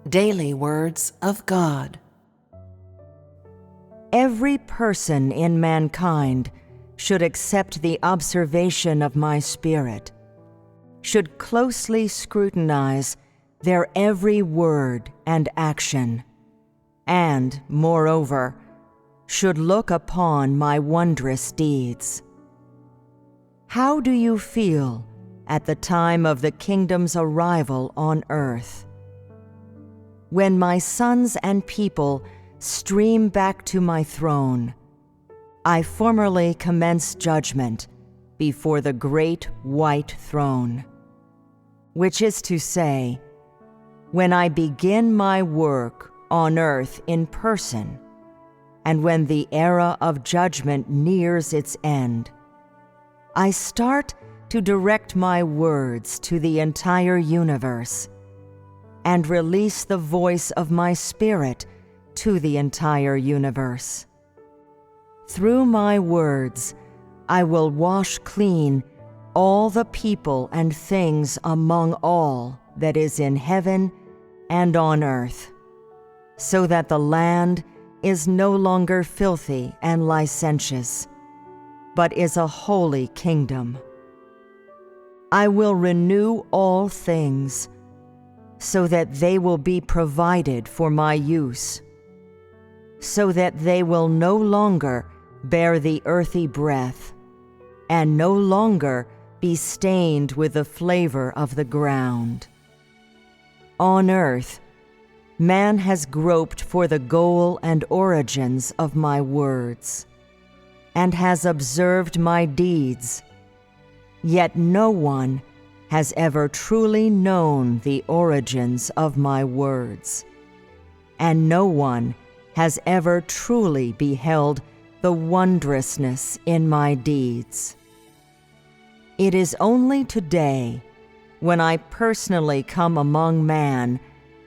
Daily Words of God. Every person in mankind should accept the observation of my spirit, should closely scrutinize their every word and action, and, moreover, should look upon my wondrous deeds. How do you feel at the time of the kingdom's arrival on earth? When my sons and people stream back to my throne, I formally commence judgment before the great white throne, which is to say, when I begin my work on earth in person, and when the era of judgment nears its end, I start to direct my words to the entire universe and release the voice of my spirit to the entire universe. Through my words, I will wash clean all the people and things among all that is in heaven and on earth, so that the land is no longer filthy and licentious, but is a holy kingdom. I will renew all things, so that they will be provided for my use, so that they will no longer bear the earthy breath, and no longer be stained with the flavor of the ground. On earth, man has groped for the goal and origins of my words, and has observed my deeds, yet no one has ever truly known the origins of my words, and no one has ever truly beheld the wondrousness in my deeds. It is only today, when I personally come among man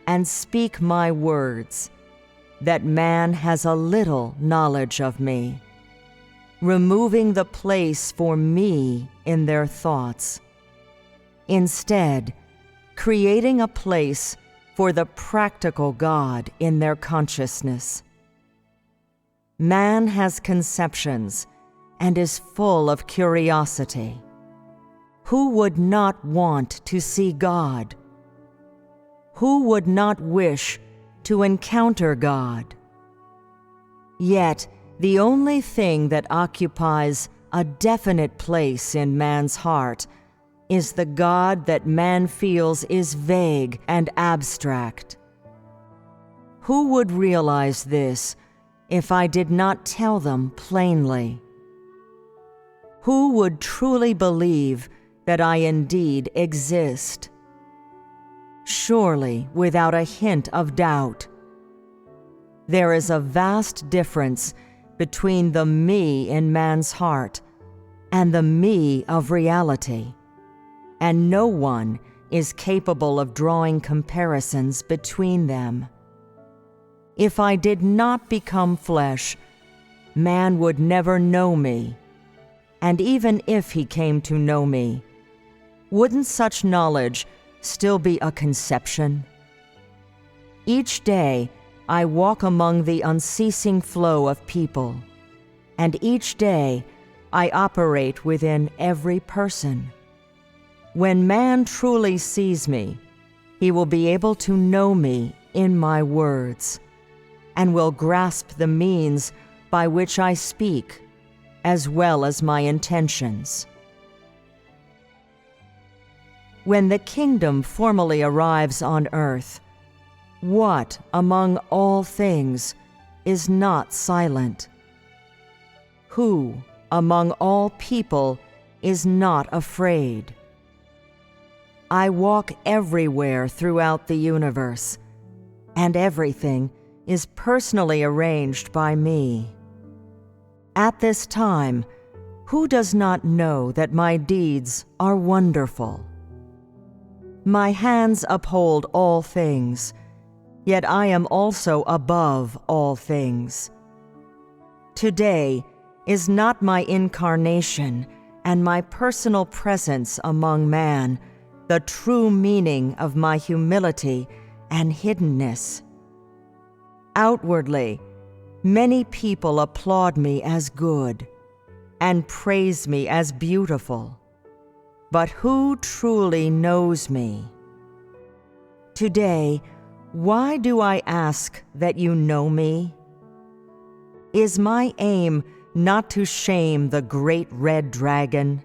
and speak my words, that man has a little knowledge of me, removing the place for me in their thoughts, instead creating a place for the practical God in their consciousness. Man has conceptions and is full of curiosity. Who would not want to see God? Who would not wish to encounter God? Yet, the only thing that occupies a definite place in man's heart is the God that man feels is vague and abstract. Who would realize this if I did not tell them plainly? Who would truly believe that I indeed exist? Surely without a hint of doubt. There is a vast difference between the me in man's heart and the me of reality, and no one is capable of drawing comparisons between them. If I did not become flesh, man would never know me, and even if he came to know me, wouldn't such knowledge still be a conception? Each day I walk among the unceasing flow of people, and each day I operate within every person. When man truly sees me, he will be able to know me in my words, and will grasp the means by which I speak, as well as my intentions. When the kingdom formally arrives on earth, what among all things is not silent? Who among all people is not afraid? I walk everywhere throughout the universe, and everything is personally arranged by me. At this time, who does not know that my deeds are wonderful? My hands uphold all things, yet I am also above all things. Today is not my incarnation and my personal presence among man the true meaning of my humility and hiddenness. Outwardly, many people applaud me as good and praise me as beautiful, but who truly knows me? Today, why do I ask that you know me? Is my aim not to shame the great red dragon?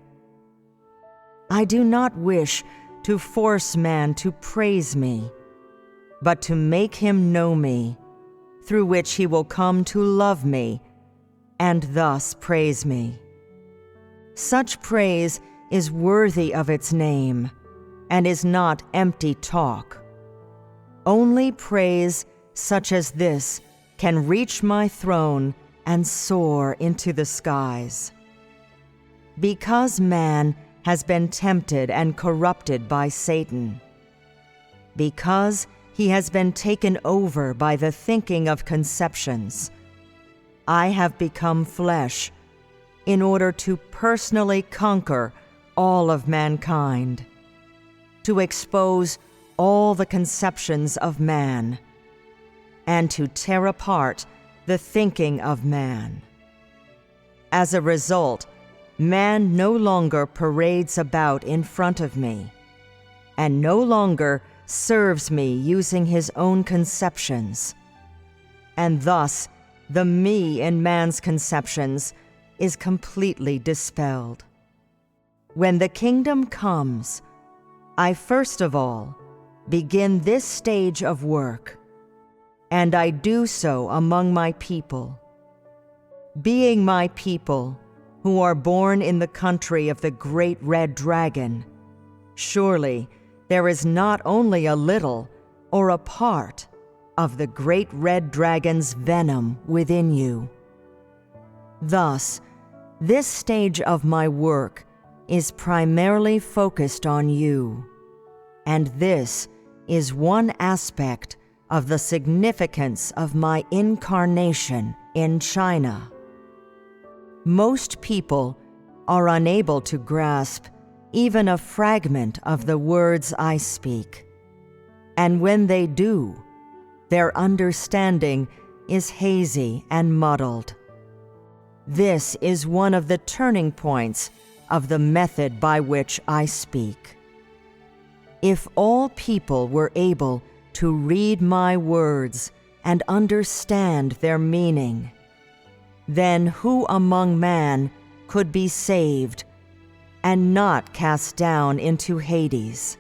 I do not wish to force man to praise me, but to make him know me, through which he will come to love me and thus praise me. Such praise is worthy of its name and is not empty talk. Only praise such as this can reach my throne and soar into the skies. Because man has been tempted and corrupted by Satan, because he has been taken over by the thinking of conceptions, I have become flesh in order to personally conquer all of mankind, to expose all the conceptions of man, and to tear apart the thinking of man. As a result, man no longer parades about in front of me, and no longer serves me using his own conceptions, and thus the me in man's conceptions is completely dispelled. When the kingdom comes, I first of all begin this stage of work, and I do so among my people. Being my people, who are born in the country of the great red dragon, surely there is not only a little or a part of the great red dragon's venom within you. Thus, this stage of my work is primarily focused on you, and this is one aspect of the significance of my incarnation in China. Most people are unable to grasp even a fragment of the words I speak, and when they do, their understanding is hazy and muddled. This is one of the turning points of the method by which I speak. If all people were able to read my words and understand their meaning, then who among man could be saved and not cast down into Hades?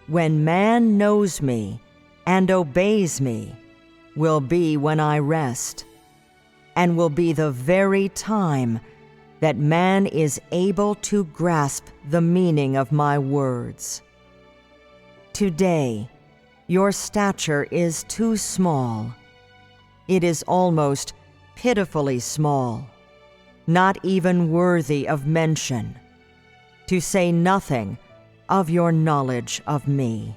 When man knows me and obeys me will be when I rest, and will be the very time that man is able to grasp the meaning of my words. Today, your stature is too small. It is almost pitifully small, not even worthy of mention, to say nothing of your knowledge of me.